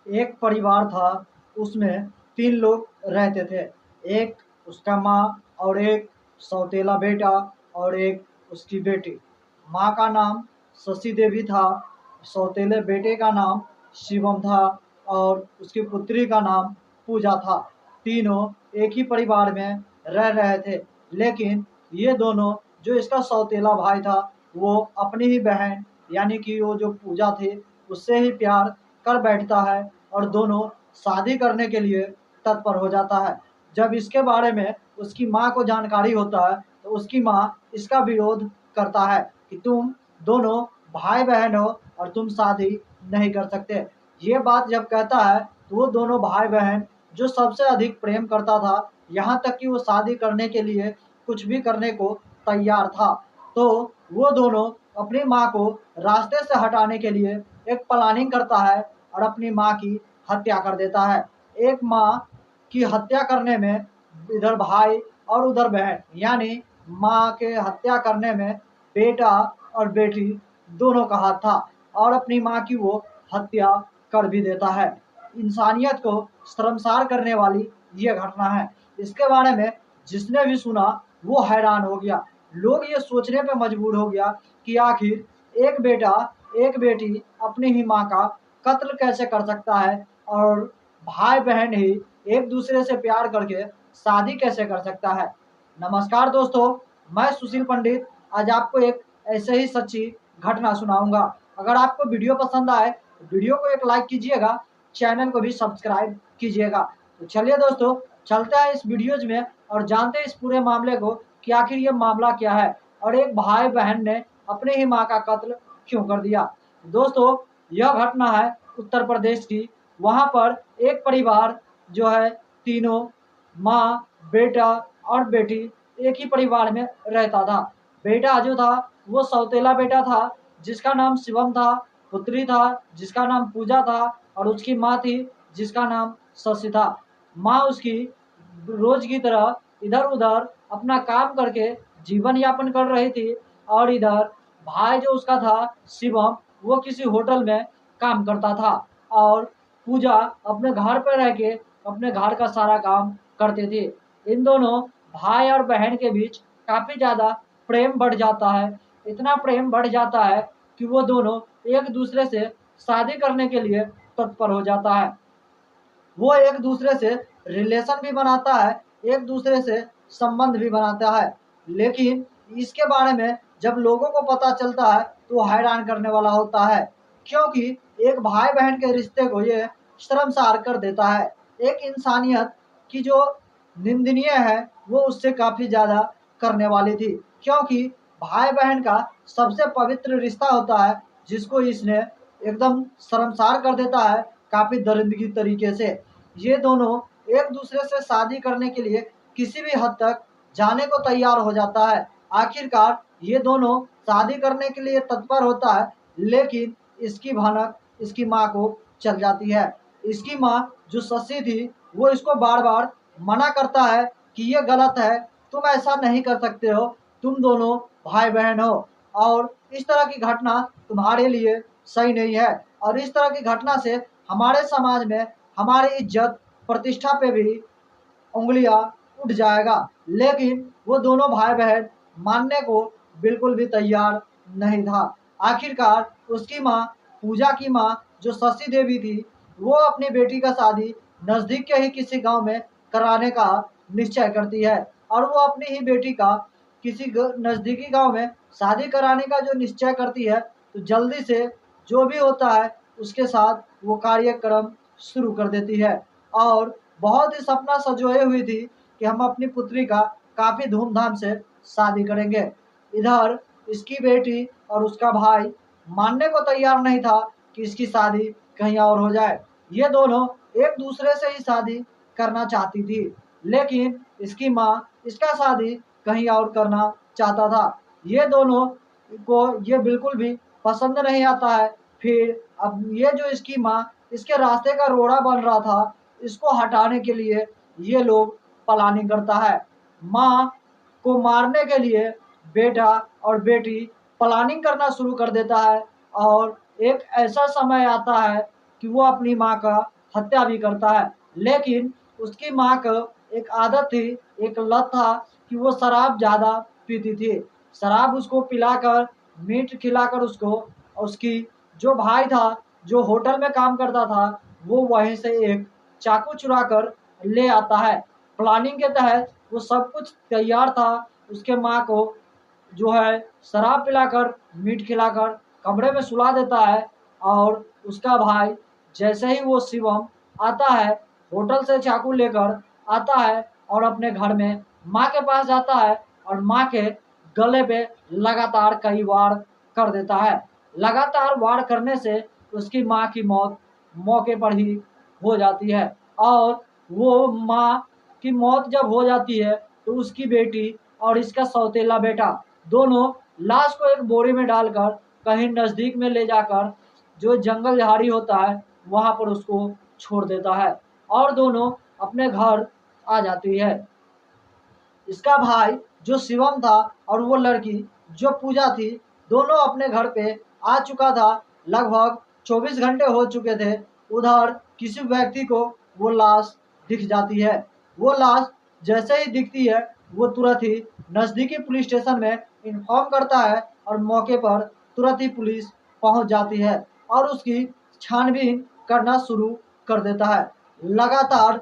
एक परिवार था, उसमें 3 लोग रहते थे। एक उसका माँ और एक सौतेला बेटा और एक उसकी बेटी। माँ का नाम शशि देवी था, सौतेले बेटे का नाम शिवम था और उसकी पुत्री का नाम पूजा था। तीनों एक ही परिवार में रह रहे थे, लेकिन ये दोनों, जो इसका सौतेला भाई था, वो अपनी ही बहन यानी कि वो जो पूजा थी, उससे ही प्यार कर बैठता है और दोनों शादी करने के लिए तत्पर हो जाता है। जब इसके बारे में उसकी माँ को जानकारी होता है, तो उसकी माँ इसका विरोध करता है कि तुम दोनों भाई बहन हो और तुम शादी नहीं कर सकते। ये बात जब कहता है, तो वो दोनों भाई बहन, जो सबसे अधिक प्रेम करता था, यहाँ तक कि वो शादी करने के लिए कुछ भी करने को तैयार था, तो वो दोनों अपनी माँ को रास्ते से हटाने के लिए एक प्लानिंग करता है और अपनी माँ की हत्या कर देता है। एक माँ की हत्या करने में इधर भाई और उधर बहन, यानी माँ के हत्या करने में बेटा और बेटी दोनों का हाथ था और अपनी माँ की वो हत्या कर भी देता है। इंसानियत को शर्मसार करने वाली ये घटना है। इसके बारे में जिसने भी सुना वो हैरान हो गया। लोग ये सोचने पे मजबूर हो गया कि आखिर एक बेटा एक बेटी अपनी ही माँ का कत्ल कैसे कर सकता है और भाई बहन ही एक दूसरे से प्यार करके शादी कैसे कर सकता है। नमस्कार दोस्तों, मैं सुशील पंडित आज आपको एक ऐसे ही सच्ची घटना सुनाऊंगा। अगर आपको वीडियो पसंद आए तो वीडियो को एक लाइक कीजिएगा, चैनल को भी सब्सक्राइब कीजिएगा। तो चलिए दोस्तों, चलते हैं इस वीडियोज में और जानते हैं इस पूरे मामले को कि आखिर ये मामला क्या है और एक भाई बहन ने अपनी ही माँ का कत्ल क्यों कर दिया। दोस्तों, यह घटना है उत्तर प्रदेश की। वहाँ पर एक परिवार जो है, तीनों माँ, बेटा और बेटी एक ही परिवार में रहता था। बेटा जो था वो सौतेला बेटा था, जिसका नाम शिवम था। पुत्री था जिसका नाम पूजा था और उसकी माँ थी जिसका नाम शशि था। माँ उसकी रोज की तरह इधर उधर अपना काम करके जीवन यापन कर रही थी और इधर भाई जो उसका था शिवम, वो किसी होटल में काम करता था और पूजा अपने घर पर रह के अपने घर का सारा काम करते थे। इन दोनों भाई और बहन के बीच काफी ज्यादा प्रेम बढ़ जाता है। इतना प्रेम बढ़ जाता है कि वो दोनों एक दूसरे से शादी करने के लिए तत्पर हो जाता है। वो एक दूसरे से रिलेशन भी बनाता है, एक दूसरे से संबंध भी बनाता है। लेकिन इसके बारे में जब लोगों को पता चलता है तो वो हैरान करने वाला होता है, क्योंकि एक भाई बहन के रिश्ते को ये शर्मसार कर देता है। एक इंसानियत की जो निंदनीय है वो उससे काफी ज्यादा करने वाली थी, क्योंकि भाई बहन का सबसे पवित्र रिश्ता होता है, जिसको इसने एकदम शर्मसार कर देता है काफी दरिंदगी तरीके से। ये दोनों एक दूसरे से शादी करने के लिए किसी भी हद तक जाने को तैयार हो जाता है। आखिरकार ये दोनों शादी करने के लिए तत्पर होता है, लेकिन इसकी भनक इसकी माँ को चल जाती है। इसकी माँ जो शशि थी, वो इसको बार बार मना करता है कि ये गलत है, तुम ऐसा नहीं कर सकते हो, तुम दोनों भाई बहन हो और इस तरह की घटना तुम्हारे लिए सही नहीं है और इस तरह की घटना से हमारे समाज में हमारी इज्जत प्रतिष्ठा पे भी उंगलियां उठ जाएगा। लेकिन वो दोनों भाई बहन मानने को बिल्कुल भी तैयार नहीं था। आखिरकार उसकी माँ, पूजा की माँ जो शशि देवी थी, वो अपनी बेटी का शादी नजदीक के ही किसी गांव में कराने का निश्चय करती है और वो अपनी ही बेटी का किसी नजदीकी गांव में शादी कराने का जो निश्चय करती है, तो जल्दी से जो भी होता है उसके साथ वो कार्यक्रम शुरू कर देती है और बहुत ही सपना संजोए हुई थी कि हम अपनी पुत्री का काफी धूमधाम से शादी करेंगे। इधर इसकी बेटी और उसका भाई मानने को तैयार नहीं था कि इसकी शादी कहीं और हो जाए। ये दोनों एक दूसरे से ही शादी करना चाहती थी, लेकिन इसकी माँ इसका शादी कहीं और करना चाहता था। ये दोनों को ये बिल्कुल भी पसंद नहीं आता है। फिर अब ये जो इसकी माँ इसके रास्ते का रोड़ा बन रहा था, इसको हटाने के लिए ये लोग प्लानिंग करता है। माँ को मारने के लिए बेटा और बेटी प्लानिंग करना शुरू कर देता है और एक ऐसा समय आता है कि वो अपनी माँ का हत्या भी करता है। लेकिन उसकी माँ को एक आदत थी, एक लत था कि वो शराब ज़्यादा पीती थी। शराब उसको पिलाकर, मीट खिलाकर उसको, उसकी जो भाई था, जो होटल में काम करता था, वो वहीं से एक चाकू चुरा कर ले आता है। प्लानिंग के तहत वो सब कुछ तैयार था। उसके माँ को जो है शराब पिलाकर, मीट खिलाकर कमरे में सुला देता है। और उसका भाई जैसे ही वो शिवम आता है, होटल से चाकू लेकर आता है और अपने घर में माँ के पास जाता है और माँ के गले पे लगातार कई वार कर देता है। लगातार वार करने से उसकी माँ की मौत मौके पर ही हो जाती है। और वो माँ की मौत जब हो जाती है तो उसकी बेटी और इसका सौतेला बेटा दोनों लाश को एक बोरी में डालकर कहीं नजदीक में ले जाकर जो जंगल झाड़ी होता है वहां पर उसको छोड़ देता है और दोनों अपने घर आ जाती है। इसका भाई जो शिवम था और वो लड़की जो पूजा थी, दोनों अपने घर पे आ चुका था। लगभग 24 घंटे हो चुके थे। उधर किसी व्यक्ति को वो लाश दिख जाती है। वो लाश जैसे ही दिखती है वो तुरंत ही नज़दीकी पुलिस स्टेशन में इन्फॉर्म करता है और मौके पर तुरंत ही पुलिस पहुंच जाती है और उसकी छानबीन करना शुरू कर देता है। लगातार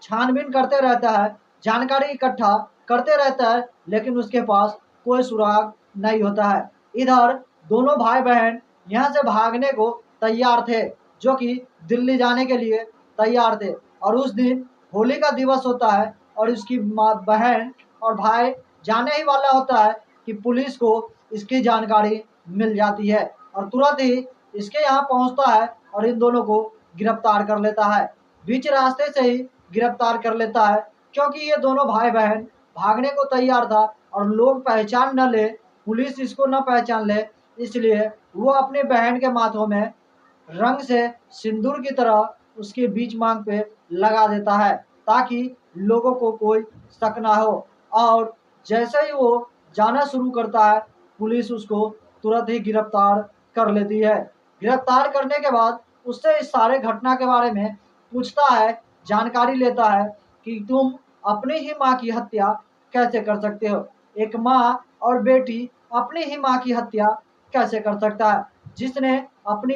छानबीन करते रहता है, जानकारी इकट्ठा करते रहता है, लेकिन उसके पास कोई सुराग नहीं होता है। इधर दोनों भाई बहन यहाँ से भागने को तैयार थे, जो कि दिल्ली जाने के लिए तैयार थे। और उस दिन होली का दिवस होता है और इसकी माँ बहन और भाई जाने ही वाला होता है कि पुलिस को इसकी जानकारी मिल जाती है और तुरंत ही इसके यहाँ पहुँचता है और इन दोनों को गिरफ्तार कर लेता है। बीच रास्ते से ही गिरफ्तार कर लेता है, क्योंकि ये दोनों भाई बहन भागने को तैयार था और लोग पहचान न ले, पुलिस इसको न पहचान ले, इसलिए वो अपनी बहन के माथों में रंग से सिंदूर की तरह उसके बीच मांग पे लगा देता है ताकि लोगों को कोई शक ना हो। और जैसे ही वो जाना शुरू करता है पुलिस उसको तुरंत ही गिरफ्तार कर लेती है। गिरफ्तार करने के बाद उससे इस सारे घटना के बारे में पूछता है, जानकारी लेता है कि तुम अपनी ही माँ की हत्या कैसे कर सकते हो। एक माँ और बेटी अपनी ही माँ की हत्या कैसे कर सकता है, जिसने अपनी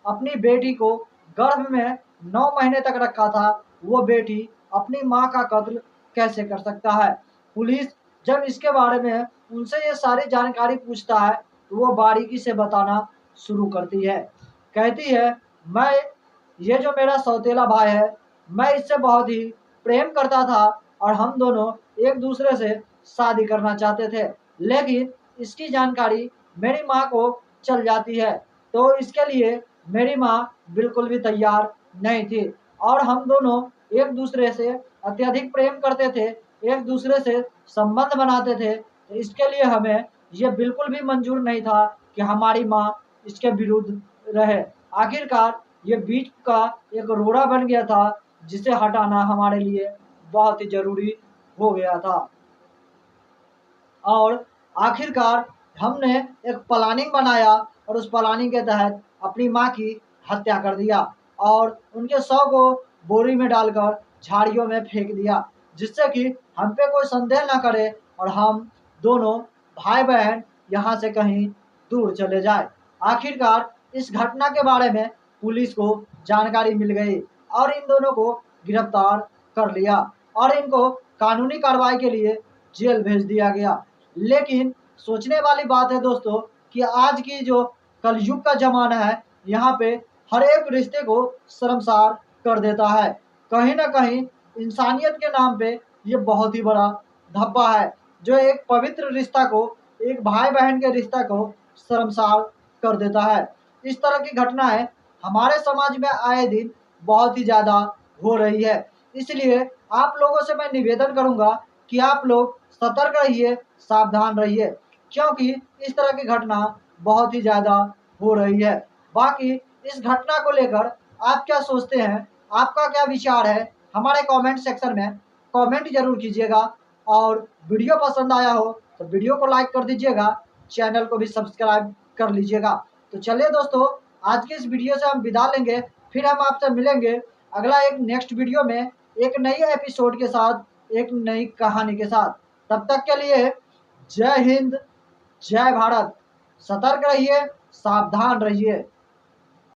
अपनी बेटी को गर्भ में 9 महीने तक रखा था, वो बेटी अपनी माँ का कत्ल कैसे कर सकता है। पुलिस जब इसके बारे में उनसे ये सारी जानकारी पूछता है तो वो बारीकी से बताना शुरू करती है। कहती है, मैं ये जो मेरा सौतेला भाई है, मैं इससे बहुत ही प्रेम करता था और हम दोनों एक दूसरे से शादी करना चाहते थे। लेकिन इसकी जानकारी मेरी माँ को चल जाती है तो इसके लिए मेरी माँ बिल्कुल भी तैयार नहीं थी और हम दोनों एक दूसरे से अत्यधिक प्रेम करते थे, एक दूसरे से संबंध बनाते थे। तो इसके लिए हमें ये बिल्कुल भी मंजूर नहीं था कि हमारी माँ इसके विरुद्ध रहे। आखिरकार ये बीच का एक रोड़ा बन गया था जिसे हटाना हमारे लिए बहुत ही ज़रूरी हो गया था। और आखिरकार हमने एक प्लानिंग बनाया और उस प्लानिंग के तहत अपनी माँ की हत्या कर दिया और उनके शव को बोरी में डालकर झाड़ियों में फेंक दिया, जिससे कि हम पे कोई संदेह न करे और हम दोनों भाई बहन यहाँ से कहीं दूर चले जाए। आखिरकार इस घटना के बारे में पुलिस को जानकारी मिल गई और इन दोनों को गिरफ्तार कर लिया और इनको कानूनी कार्रवाई के लिए जेल भेज दिया गया। लेकिन सोचने वाली बात है दोस्तों कि आज की जो कलयुग का ज़माना है, यहाँ पे हर एक रिश्ते को शर्मसार कर देता है। कहीं ना कहीं इंसानियत के नाम पे ये बहुत ही बड़ा धब्बा है जो एक पवित्र रिश्ता को, एक भाई बहन के रिश्ता को शर्मसार कर देता है। इस तरह की घटनाएं हमारे समाज में आए दिन बहुत ही ज़्यादा हो रही है। इसलिए आप लोगों से मैं निवेदन करूंगा कि आप लोग सतर्क रहिए, सावधान रहिए, क्योंकि इस तरह की घटना बहुत ही ज़्यादा हो रही है। बाकी इस घटना को लेकर आप क्या सोचते हैं, आपका क्या विचार है, हमारे कमेंट सेक्शन में कमेंट जरूर कीजिएगा। और वीडियो पसंद आया हो तो वीडियो को लाइक कर दीजिएगा, चैनल को भी सब्सक्राइब कर लीजिएगा। तो चलिए दोस्तों, आज की इस वीडियो से हम विदा लेंगे। फिर हम आपसे मिलेंगे अगला एक नेक्स्ट वीडियो में एक नई एपिसोड के साथ, एक नई कहानी के साथ। तब तक के लिए जय हिंद, जय भारत। सतर्क रहिए, सावधान रहिए।